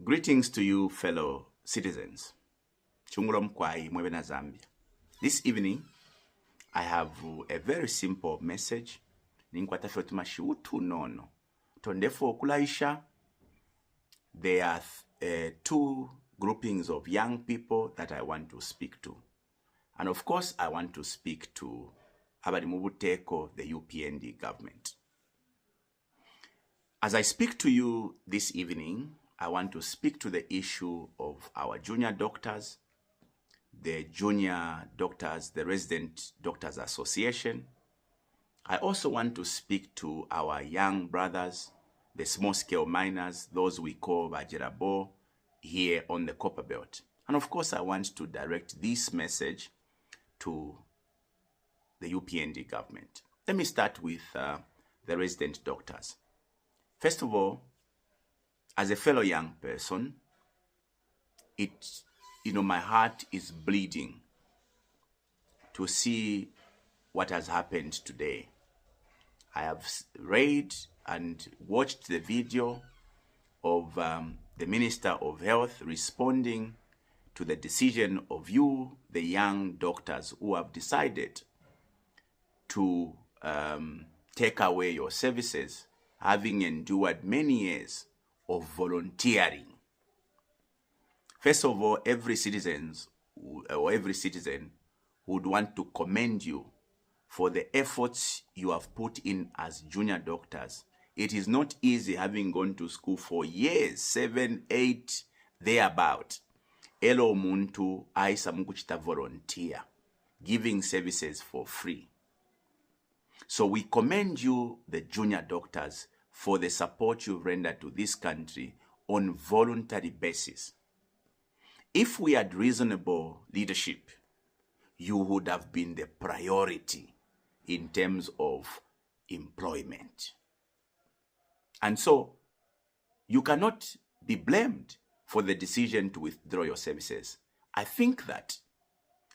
Greetings to you, fellow citizens. Chungulom kwai mwebena Zambia. This evening, I have a very simple message. Ninkwatafyo tumashi utu nono. Tondefo kulaisha, there are two groupings of young people that I want to speak to. And of course, I want to speak to Abadi Mubuteko, the UPND government. As I speak to you this evening, I want to speak to the issue of our junior doctors, the Resident Doctors Association. I also want to speak to our young brothers, the small-scale miners, those we call Bajerabo, here on the Copper Belt. And of course, I want to direct this message to the UPND government. Let me start with the resident doctors. First of all, as a fellow young person, my heart is bleeding to see what has happened today. I have read and watched the video of the Minister of Health responding to the decision of you, the young doctors who have decided to take away your services, having endured many years of volunteering. First of all, every citizen would want to commend you for the efforts you have put in as junior doctors. It is not easy having gone to school for years, 7, 8, thereabout. Elo muntu aisa mukuchita volunteer, giving services for free. So we commend you, the junior doctors, for the support you've rendered to this country on voluntary basis. If we had reasonable leadership, you would have been the priority in terms of employment. And so, you cannot be blamed for the decision to withdraw your services. I think that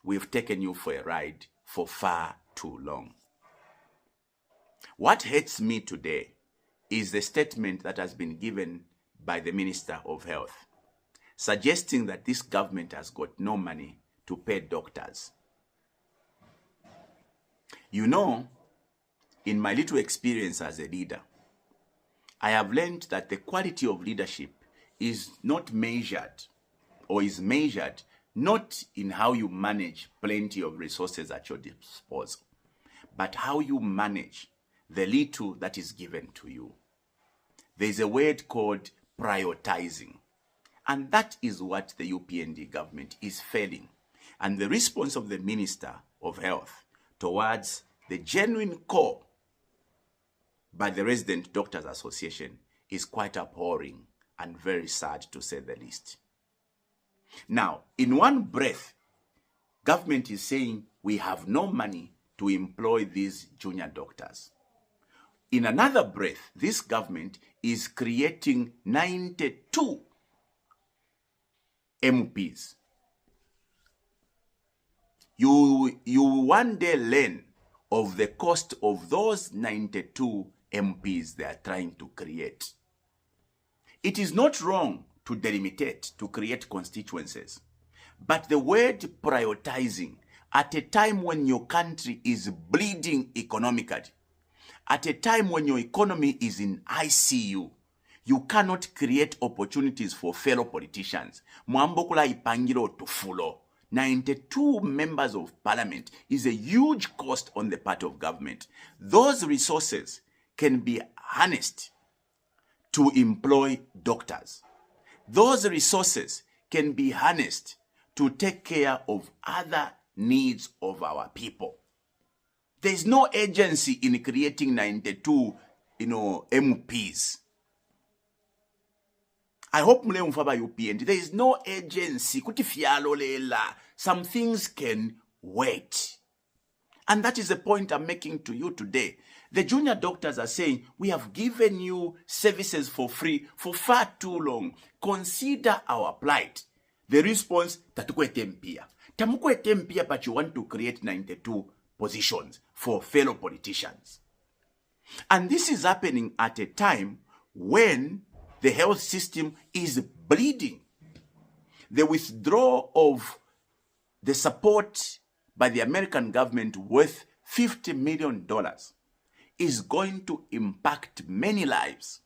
we've taken you for a ride for far too long. What hurts me today is the statement that has been given by the Minister of Health, suggesting that this government has got no money to pay doctors. You know, in my little experience as a leader, I have learned that the quality of leadership is not measured, or is measured not in how you manage plenty of resources at your disposal, but how you manage the little that is given to you. There's a word called prioritizing. And that is what the UPND government is failing. And the response of the Minister of Health towards the genuine call by the Resident Doctors Association is quite abhorring and very sad, to say the least. Now, in one breath, government is saying we have no money to employ these junior doctors. In another breath, this government is creating 92 MPs. You one day learn of the cost of those 92 MPs they are trying to create. It is not wrong to delimitate, to create constituencies. But the word prioritizing at a time when your country is bleeding economically, at a time when your economy is in ICU, you cannot create opportunities for fellow politicians. Mwambokula ipangiro tufulo. 92 members of parliament is a huge cost on the part of government. Those resources can be harnessed to employ doctors. Those resources can be harnessed to take care of other needs of our people. There is no agency in creating 92, MPs. I hope mule mfaba UPND. There is no agency. Some things can wait. And that is the point I'm making to you today. The junior doctors are saying, we have given you services for free for far too long. Consider our plight. The response, tatukwete mpia. Tamukwete mpia, but you want to create 92 positions for fellow politicians. And this is happening at a time when the health system is bleeding. The withdrawal of the support by the American government worth $50 million is going to impact many lives.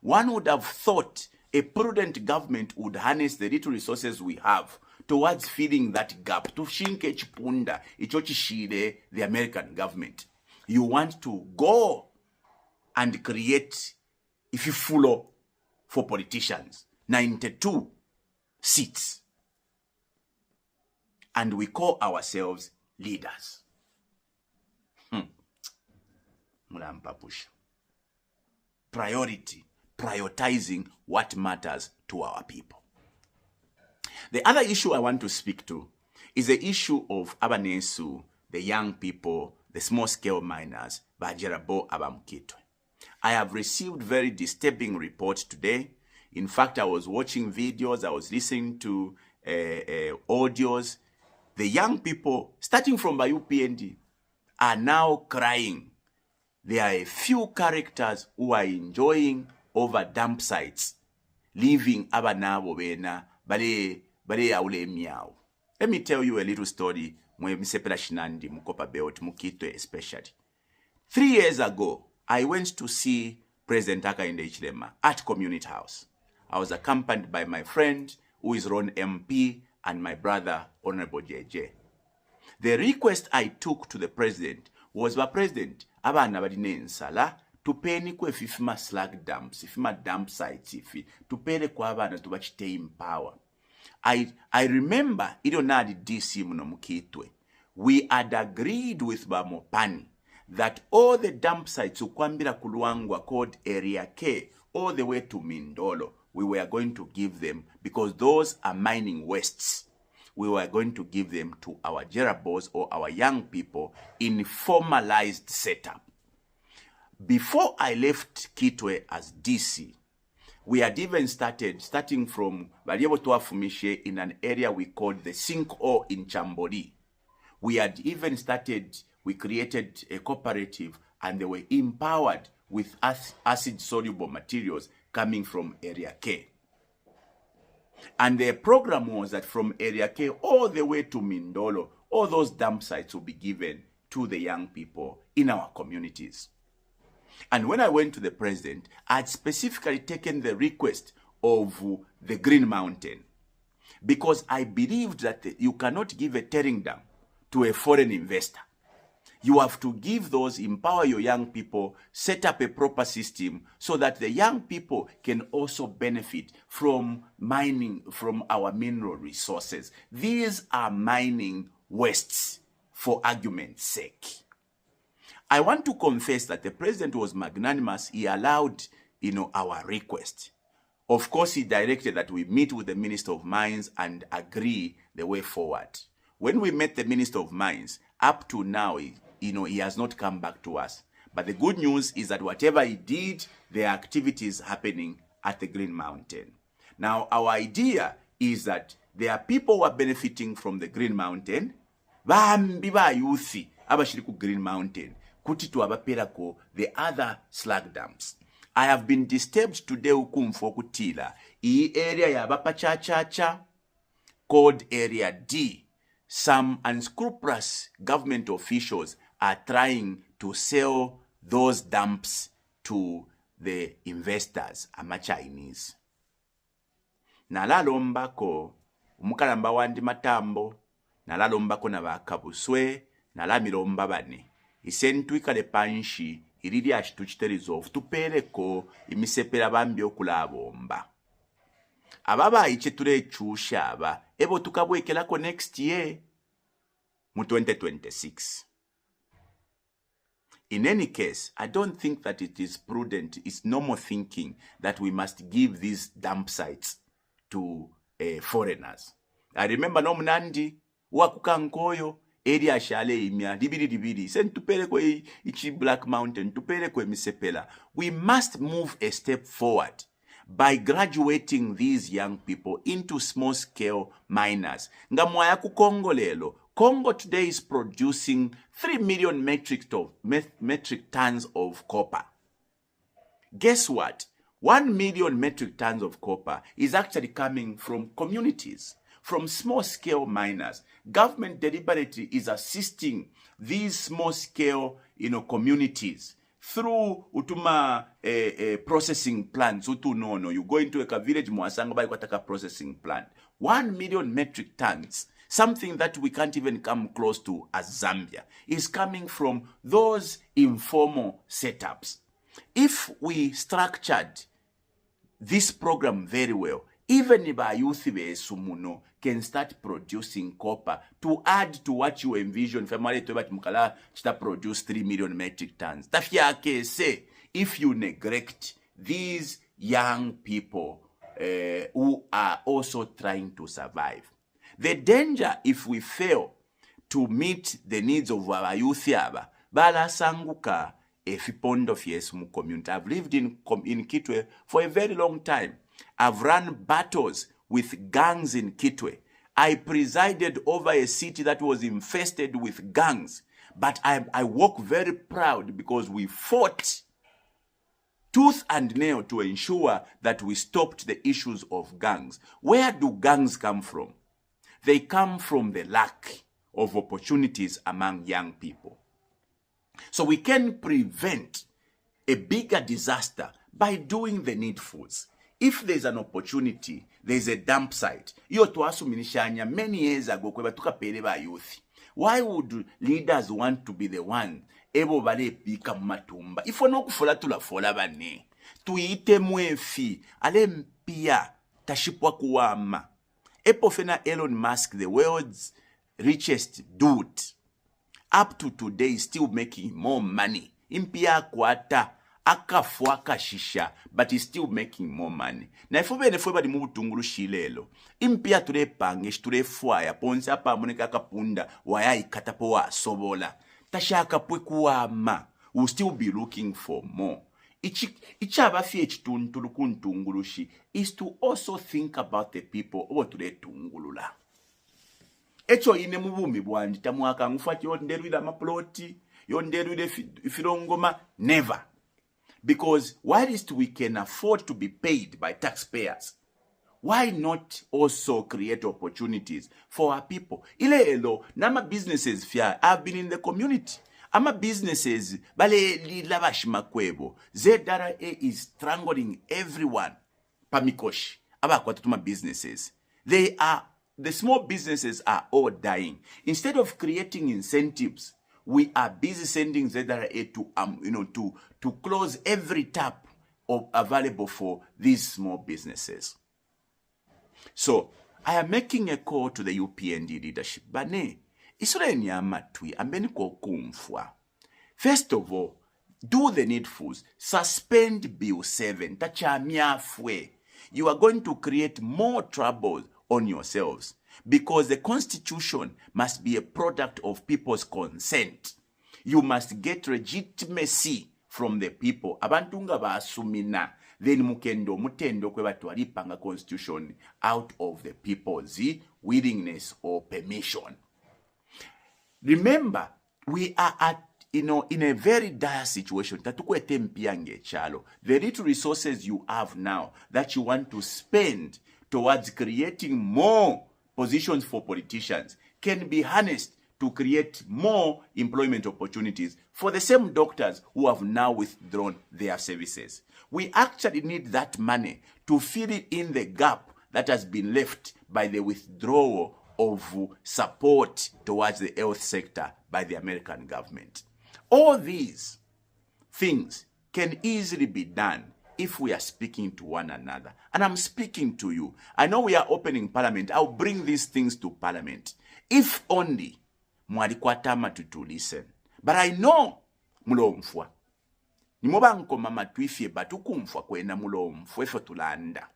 One would have thought a prudent government would harness the little resources we have towards filling that gap. To shinke chipunda, ichochishide the American government. You want to go and create, if you follow, for politicians, 92 seats. And we call ourselves leaders. Prioritizing what matters to our people. The other issue I want to speak to is the issue of Abanesu, the young people, the small-scale miners, Bajerabo Abamkitwe. I have received very disturbing reports today. In fact, I was watching videos, I was listening to audios. The young people, starting from by UPND, are now crying. There are a few characters who are enjoying over dump sites, leaving abanabo bena bale aule miao. Let me tell you a little story. Msepela shinandi mukopa beot mukitwe especially. 3 years ago, I went to see President Hakainde Hichilema at Community House. I was accompanied by my friend, who is Ron MP, and my brother, Honorable JJ. The request I took to the president was, President, abana badine nsala, tupeni kwe fifima slag dumps, ifima dump sites, ifi, tupele kwa abana tubachite empower. I remember, idonadi DC muno mukitwe, we had agreed with Bamopani that all the dump sites ukwambira kuluangwa called Area K, all the way to Mindolo, we were going to give them, because those are mining wastes. We were going to give them to our Jerabos or our young people in formalized setup. Before I left Kitwe as DC, we had even starting from Valievotoafumishe in an area we called the Sinkhole in Chambori. We had even we created a cooperative, and they were empowered with acid-soluble materials coming from Area K. And the program was that from Area K all the way to Mindolo, all those dump sites will be given to the young people in our communities. And when I went to the president, I had specifically taken the request of the Green Mountain, because I believed that you cannot give a tearing down to a foreign investor. You have to give those, empower your young people, set up a proper system so that the young people can also benefit from mining, from our mineral resources. These are mining wastes, for argument's sake. I want to confess that the president was magnanimous. He allowed, our request. Of course, he directed that we meet with the Minister of Mines and agree the way forward. When we met the Minister of Mines, up to now, he has not come back to us. But the good news is that whatever he did, there are activities happening at the Green Mountain. Now, our idea is that there are people who are benefiting from the Green Mountain. Bambiba yuthi abashiriku Green Mountain. Kutitu abaperako the other slag dumps. I have been disturbed today ukumfo kutila. I area ya bapachachacha called Area D. Some unscrupulous government officials are trying to sell those dumps to the investors, ama Chinese. Nalalombako umukalamba wandi matambo, nalalombako na bakabuswe, nalamiromba bane. Isentwikale panshi, iridi ashituchiterezo, tupereko imisepera bambi okulabomba. Ababa icheture chushaba, ebo tukabwekelako next year, mu 2026. In any case, I don't think that it is prudent, it's normal thinking that we must give these dump sites to foreigners. I remember Nomnandi, Wakukankoyo, area shale imya, dibidi, send tupere kwe ichi Black Mountain, tupere kwe misepela. We must move a step forward by graduating these young people into small-scale miners. Ngamwaya ku Congo lelo. Congo today is producing 3 million metric tons of copper. Guess what? 1 million metric tons of copper is actually coming from communities, from small-scale miners. Government deliberately is assisting these small-scale, communities through utuma processing plants. No, you go into a village, mwasanga bai kwataka processing plant. 1 million metric tons, something that we can't even come close to as Zambia, is coming from those informal setups. If we structured this program very well, even if our youth sumuno can start producing copper to add to what you envision. Family to mukala chita produce 3 million metric tons. Tafia say if you neglect these young people who are also trying to survive. The danger if we fail to meet the needs of our youth yaba bala sanguka efipondo fies mu community. I've lived in Kitwe for a very long time. I've run battles with gangs in Kitwe. I presided over a city that was infested with gangs. But I walk very proud because we fought tooth and nail to ensure that we stopped the issues of gangs. Where do gangs come from? They come from the lack of opportunities among young people. So we can prevent a bigger disaster by doing the needfuls. If there's an opportunity, there's a dump site. Iyo tuasuminishanya many years ago kweba tukapeleba youth. Why would leaders want to be the one ebo bale pika matumba? Ifo no kufola tulafola bane. Tuite mwefi. Ale mpia tashipwa kuwama. Epo fena Elon Musk, the world's richest dude, up to today still making more money. Impia kwata akafuaka shisha, but he's still making more money. Na ifobe di mubutunguru shilelo. Impia ture pangesh ture fuaya ponsa pa moneka kapunda waya ikatapo wa sobola. Tashaka pwekuama. We'll still be looking for more. Ichabafi echitunturukuntungurushi is to also think about the people obo ture tungulula. Echo ine mubumi bwandi tamuaka ngufati yonderuida maploti, yonderuida ifirongoma, never. Because whilst we can afford to be paid by taxpayers, why not also create opportunities for our people? Ile nama businesses fia, I've been in the community. Ama businesses, bale li lavashima kwebo. ZRA is strangling everyone. Pamikoshi. Aba kwa tutuma businesses. The small businesses are all dying. Instead of creating incentives, we are busy sending ZRA to close every tap available for these small businesses. So, I am making a call to the UPND leadership. Bane, isore nyamatwi, ambeni ko kumfwa. First of all, do the needfuls. Suspend Bill 7. Tachamiafwe. You are going to create more trouble on yourselves because the Constitution must be a product of people's consent. You must get legitimacy from the people. Abantunga basumina. Then mukendo mutendo kweba tualipanga Constitution out of the people's willingness or permission. Remember, we are in a very dire situation. The little resources you have now that you want to spend towards creating more positions for politicians can be harnessed to create more employment opportunities for the same doctors who have now withdrawn their services. We actually need that money to fill in the gap that has been left by the withdrawal of support towards the health sector by the American government. All these things can easily be done if we are speaking to one another. And I'm speaking to you. I know we are opening parliament. I'll bring these things to parliament. If only mwalikwatama to listen. But I know mulo mfwa. Nimoba nkoma matwifye batuku mfwa kwena mulo mfwe fotulanda.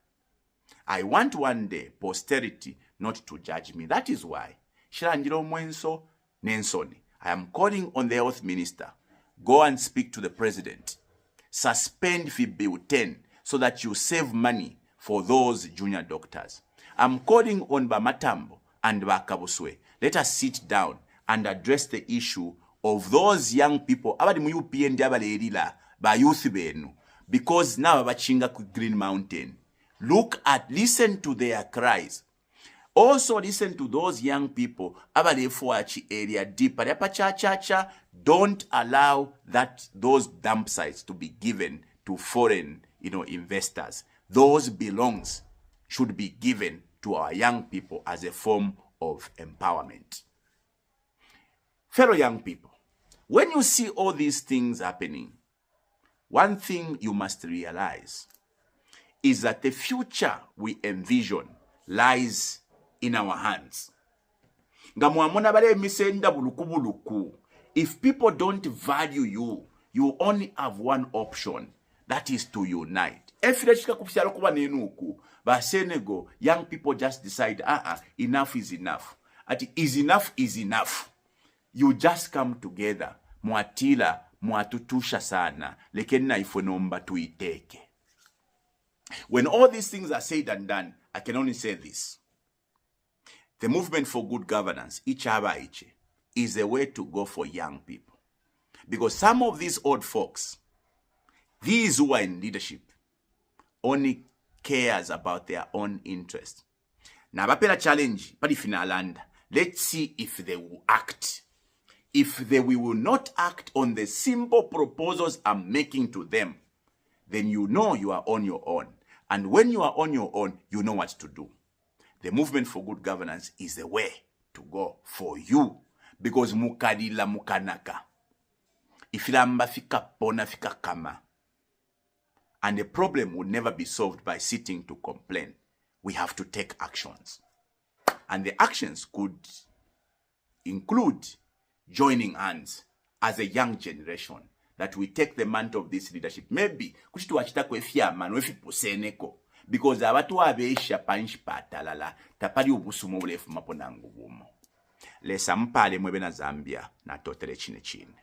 I want one day posterity not to judge me. That is why Shirangiro Mwenso Nensoni, I am calling on the health minister. Go and speak to the president. Suspend fee bill 10 so that you save money for those junior doctors. I'm calling on Bamatambo and Bakabuswe. Let us sit down and address the issue of those young people. Abadi mu UPND abalelila ba youth benu. because now bachinga ku Green Mountain. Listen to their cries. Also listen to those young people abalefuachi area deep. Don't allow those dump sites to be given to foreign investors. Those should be given to our young people as a form of empowerment. Fellow young people, when you see all these things happening, one thing you must realize is that the future we envision lies in our hands. If people don't value you, you only have one option, that is to unite. But Senegal, young people just decide, enough is enough. Enough is enough. You just come together. Mwatila, mwatutusha sana. Lekena ifonomba tuiteke. When all these things are said and done, I can only say this. The movement for good governance, is a way to go for young people. Because some of these old folks, these who are in leadership, only cares about their own interest. Now, bapela challenge, but if in Alanda, let's see if they will act. If they will not act on the simple proposals I'm making to them, then you know you are on your own. And when you are on your own, you know what to do. The movement for good governance is the way to go for you. Because mukadila mukanaka. Ifilamba fika pona fika kama. And the problem will never be solved by sitting to complain. We have to take actions. And the actions could include joining hands as a young generation, that we take the mantle of this leadership. Maybe because abatu abesha panshi patalala tapali ubusumo bulefu maponangu bumo. Lesa mpale mwebe na Zambia na totere chine chine.